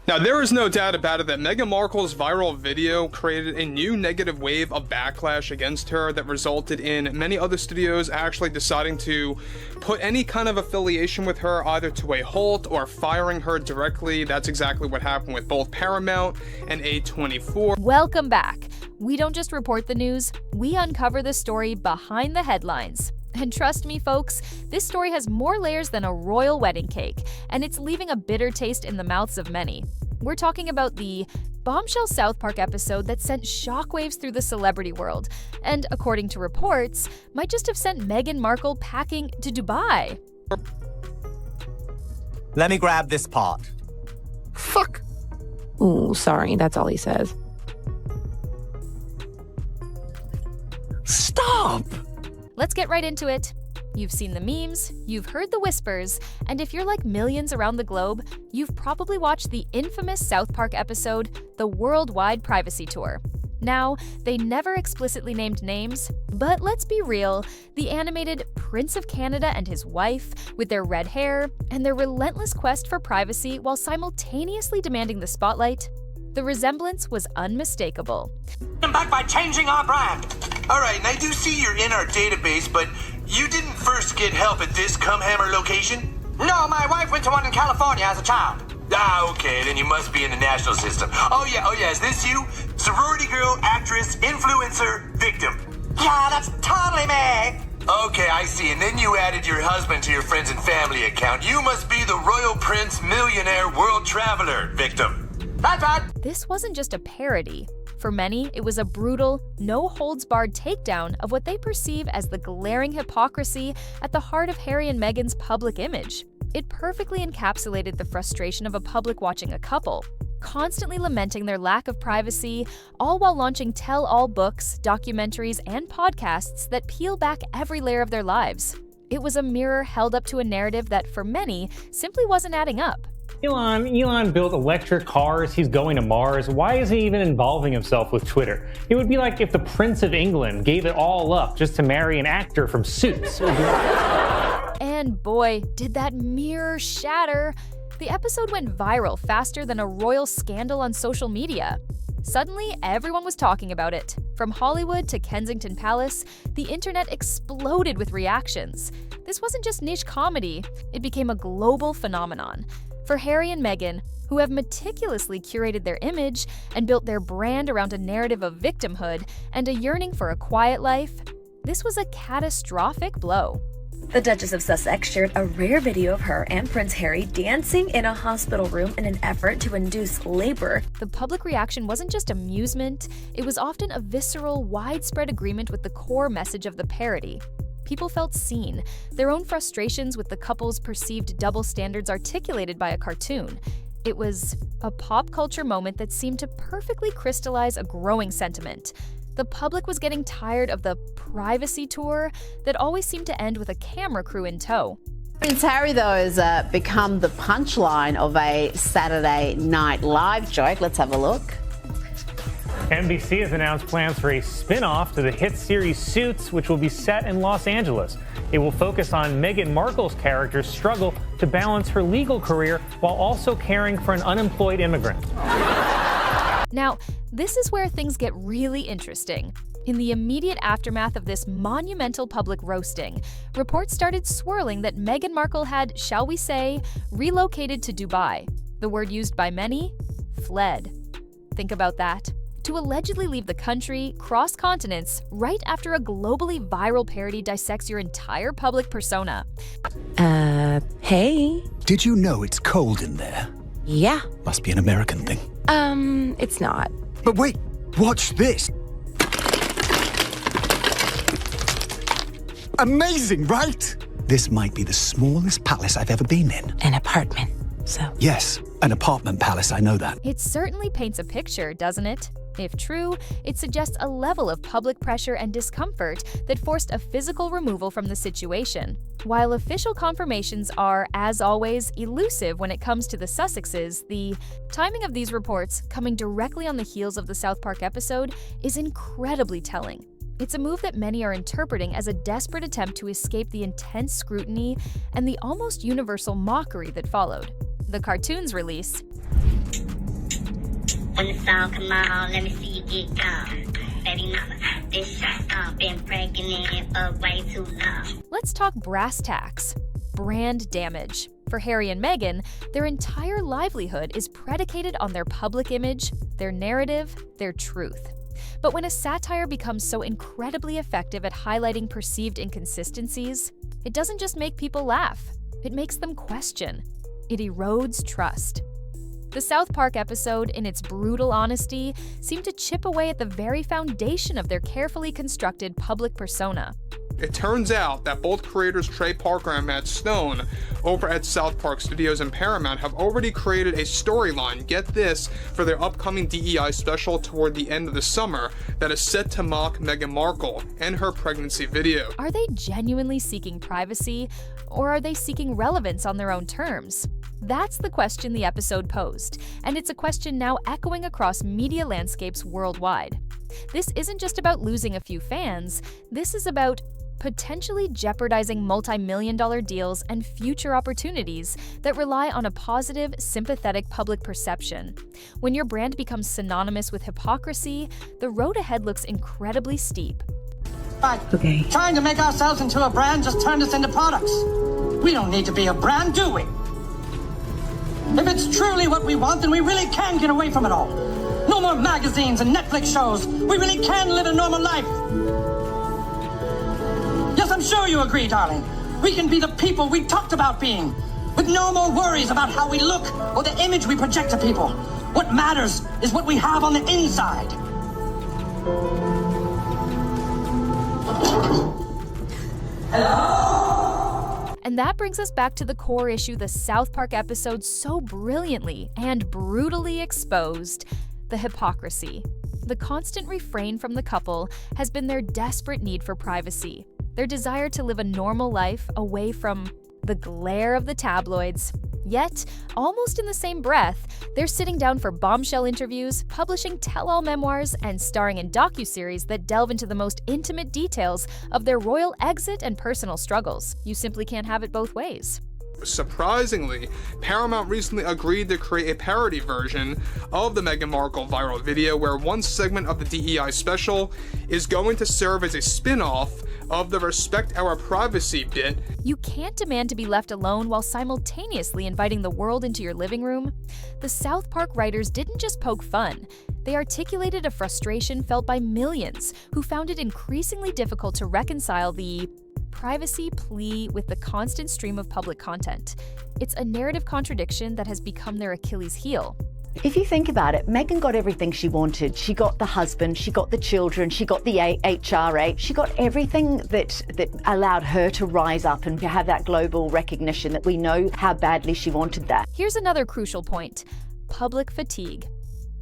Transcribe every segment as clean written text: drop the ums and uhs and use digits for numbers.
Now, there is no doubt about it that Meghan Markle's viral video created a new negative wave of backlash against her that resulted in many other studios actually deciding to put any kind of affiliation with her either to a halt or firing her directly. That's exactly what happened with both Paramount and A24. Welcome back. We don't just report the news, we uncover the story behind the headlines. And trust me, folks, this story has more layers than a royal wedding cake, and it's leaving a bitter taste in the mouths of many. We're talking about the bombshell South Park episode that sent shockwaves through the celebrity world, and according to reports, might just have sent Meghan Markle packing to Dubai. Let me grab this part. Fuck. Ooh, sorry, that's all he says. Stop! Let's get right into it. You've seen the memes, you've heard the whispers, and if you're like millions around the globe, you've probably watched the infamous South Park episode, The Worldwide Privacy Tour. Now, they never explicitly named names, but let's be real, the animated Prince of Canada and his wife, with their red hair, and their relentless quest for privacy while simultaneously demanding the spotlight, the resemblance was unmistakable. I'm back by changing our brand. All right, and I do see you're in our database, but you didn't first get help at this Cumhammer location? No, my wife went to one in California as a child. Ah, okay, then you must be in the national system. Oh yeah, is this you? Sorority girl, actress, influencer, victim. Yeah, that's totally me. Okay, I see, and then you added your husband to your friends and family account. You must be the Royal Prince Millionaire World Traveler victim. That's right. This wasn't just a parody. For many, it was a brutal, no-holds-barred takedown of what they perceive as the glaring hypocrisy at the heart of Harry and Meghan's public image. It perfectly encapsulated the frustration of a public watching a couple, constantly lamenting their lack of privacy, all while launching tell-all books, documentaries, and podcasts that peel back every layer of their lives. It was a mirror held up to a narrative that, for many, simply wasn't adding up. Elon built electric cars, he's going to Mars. Why is he even involving himself with Twitter? It would be like if the Prince of England gave it all up just to marry an actor from Suits. And boy, did that mirror shatter. The episode went viral faster than a royal scandal on social media. Suddenly, everyone was talking about it. From Hollywood to Kensington Palace, the internet exploded with reactions. This wasn't just niche comedy, it became a global phenomenon. For Harry and Meghan, who have meticulously curated their image and built their brand around a narrative of victimhood and a yearning for a quiet life, this was a catastrophic blow. The Duchess of Sussex shared a rare video of her and Prince Harry dancing in a hospital room in an effort to induce labor. The public reaction wasn't just amusement, it was often a visceral, widespread agreement with the core message of the parody. People felt seen, their own frustrations with the couple's perceived double standards articulated by a cartoon. It was a pop culture moment that seemed to perfectly crystallize a growing sentiment. The public was getting tired of the privacy tour that always seemed to end with a camera crew in tow. Prince Harry, though, has become the punchline of a Saturday Night Live joke. Let's have a look. NBC has announced plans for a spin-off to the hit series Suits, which will be set in Los Angeles. It will focus on Meghan Markle's character's struggle to balance her legal career while also caring for an unemployed immigrant. Now, this is where things get really interesting. In the immediate aftermath of this monumental public roasting, reports started swirling that Meghan Markle had, shall we say, relocated to Dubai. The word used by many, fled. Think about that. To allegedly leave the country, cross continents, right after a globally viral parody dissects your entire public persona. Hey? Did you know it's cold in there? Yeah. Must be an American thing. It's not. But wait, watch this. Amazing, right? This might be the smallest palace I've ever been in. An apartment, so. Yes, an apartment palace, I know that. It certainly paints a picture, doesn't it? If true, it suggests a level of public pressure and discomfort that forced a physical removal from the situation. While official confirmations are, as always, elusive when it comes to the Sussexes, the timing of these reports, coming directly on the heels of the South Park episode, is incredibly telling. It's a move that many are interpreting as a desperate attempt to escape the intense scrutiny and the almost universal mockery that followed. The cartoon's release When the song come on, let me see you get gone. Baby mama, this shot's on. Been breaking in for way too long. Let's talk brass tacks. Brand damage. For Harry and Meghan, their entire livelihood is predicated on their public image, their narrative, their truth. But when a satire becomes so incredibly effective at highlighting perceived inconsistencies, it doesn't just make people laugh, it makes them question. It erodes trust. The South Park episode, in its brutal honesty, seemed to chip away at the very foundation of their carefully constructed public persona. It turns out that both creators Trey Parker and Matt Stone over at South Park Studios and Paramount have already created a storyline, get this, for their upcoming DEI special toward the end of the summer that is set to mock Meghan Markle and her pregnancy video. Are they genuinely seeking privacy, or are they seeking relevance on their own terms? That's the question the episode posed, and it's a question now echoing across media landscapes worldwide. This isn't just about losing a few fans, this is about potentially jeopardizing multi-million-dollar deals and future opportunities that rely on a positive, sympathetic public perception. When your brand becomes synonymous with hypocrisy, the road ahead looks incredibly steep. Okay. Trying to make ourselves into a brand just turned us into products. We don't need to be a brand, do we? If it's truly what we want, then we really can get away from it all. No more magazines and Netflix shows. We really can live a normal life. Yes, I'm sure you agree, darling. We can be the people we talked about being, with no more worries about how we look or the image we project to people. What matters is what we have on the inside. Hello? And that brings us back to the core issue the South Park episode so brilliantly and brutally exposed: the hypocrisy. The constant refrain from the couple has been their desperate need for privacy, their desire to live a normal life away from the glare of the tabloids. Yet, almost in the same breath, they're sitting down for bombshell interviews, publishing tell-all memoirs, and starring in docuseries that delve into the most intimate details of their royal exit and personal struggles. You simply can't have it both ways. Surprisingly, Paramount recently agreed to create a parody version of the Meghan Markle viral video where one segment of the DEI special is going to serve as a spin-off of the Respect Our Privacy bit. You can't demand to be left alone while simultaneously inviting the world into your living room. The South Park writers didn't just poke fun. They articulated a frustration felt by millions who found it increasingly difficult to reconcile the privacy plea with the constant stream of public content. It's a narrative contradiction that has become their Achilles heel. If you think about it, Meghan got everything she wanted. She got the husband, she got the children, she got the HRA, she got everything that allowed her to rise up and have that global recognition that we know how badly she wanted that. Here's another crucial point: public fatigue.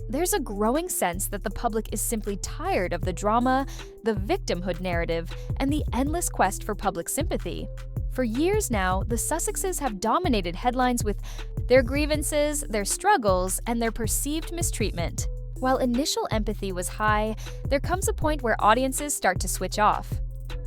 There's a growing sense that the public is simply tired of the drama, the victimhood narrative, and the endless quest for public sympathy. For years now, the Sussexes have dominated headlines with their grievances, their struggles, and their perceived mistreatment. While initial empathy was high, there comes a point where audiences start to switch off.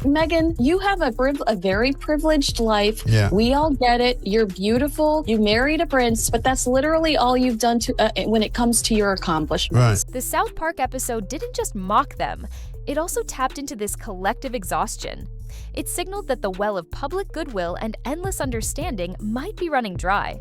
Meghan, you have a very privileged life. Yeah. We all get it. You're beautiful. You married a prince, but that's literally all you've done to when it comes to your accomplishments. The South Park episode didn't just mock them, it also tapped into this collective exhaustion. It signaled that the well of public goodwill and endless understanding might be running dry.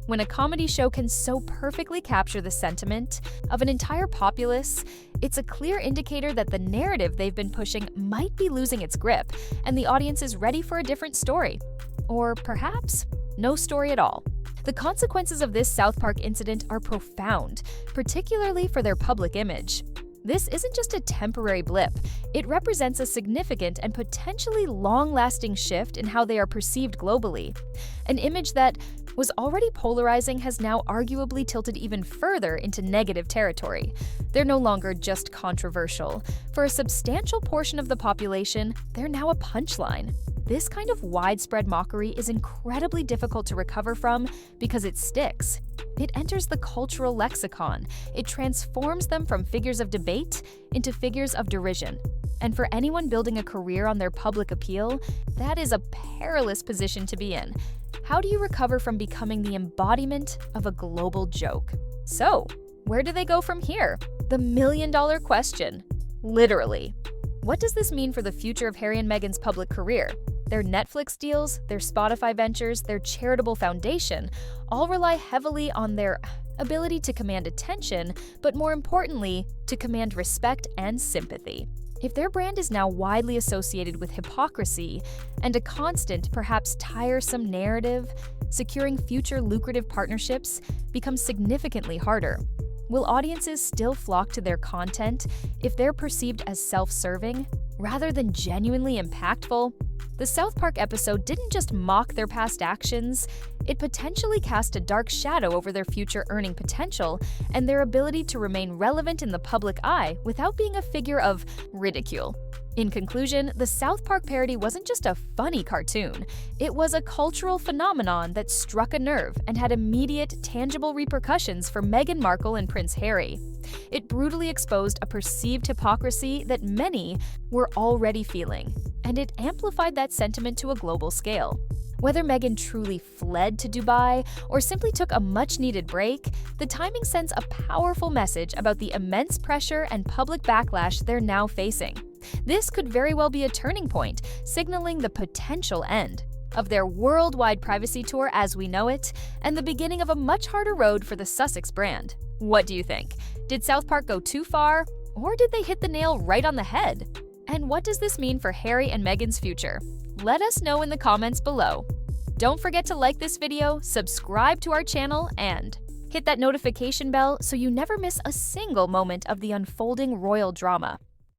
When a comedy show can so perfectly capture the sentiment of an entire populace, it's a clear indicator that the narrative they've been pushing might be losing its grip, and the audience is ready for a different story. Or perhaps, no story at all. The consequences of this South Park incident are profound, particularly for their public image. This isn't just a temporary blip, it represents a significant and potentially long-lasting shift in how they are perceived globally. An image that was already polarizing has now arguably tilted even further into negative territory. They're no longer just controversial. For a substantial portion of the population, they're now a punchline. This kind of widespread mockery is incredibly difficult to recover from because it sticks. It enters the cultural lexicon. It transforms them from figures of debate into figures of derision. And for anyone building a career on their public appeal, that is a perilous position to be in. How do you recover from becoming the embodiment of a global joke? So, Where do they go from here? The million-dollar question. Literally. What does this mean for the future of Harry and Meghan's public career? Their Netflix deals, their Spotify ventures, their charitable foundation all rely heavily on their ability to command attention, but more importantly, to command respect and sympathy. If their brand is now widely associated with hypocrisy and a constant, perhaps tiresome narrative, securing future lucrative partnerships becomes significantly harder. Will audiences still flock to their content if they're perceived as self-serving rather than genuinely impactful? The South Park episode didn't just mock their past actions, it potentially cast a dark shadow over their future earning potential and their ability to remain relevant in the public eye without being a figure of ridicule. In conclusion, the South Park parody wasn't just a funny cartoon, it was a cultural phenomenon that struck a nerve and had immediate, tangible repercussions for Meghan Markle and Prince Harry. It brutally exposed a perceived hypocrisy that many were already feeling, and it amplified that sentiment to a global scale. Whether Meghan truly fled to Dubai or simply took a much-needed break, the timing sends a powerful message about the immense pressure and public backlash they're now facing. This could very well be a turning point, signaling the potential end of their worldwide privacy tour as we know it, and the beginning of a much harder road for the Sussex brand. What do you think? Did South Park go too far? Or did they hit the nail right on the head? And what does this mean for Harry and Meghan's future? Let us know in the comments below. Don't forget to like this video, subscribe to our channel, and hit that notification bell so you never miss a single moment of the unfolding royal drama.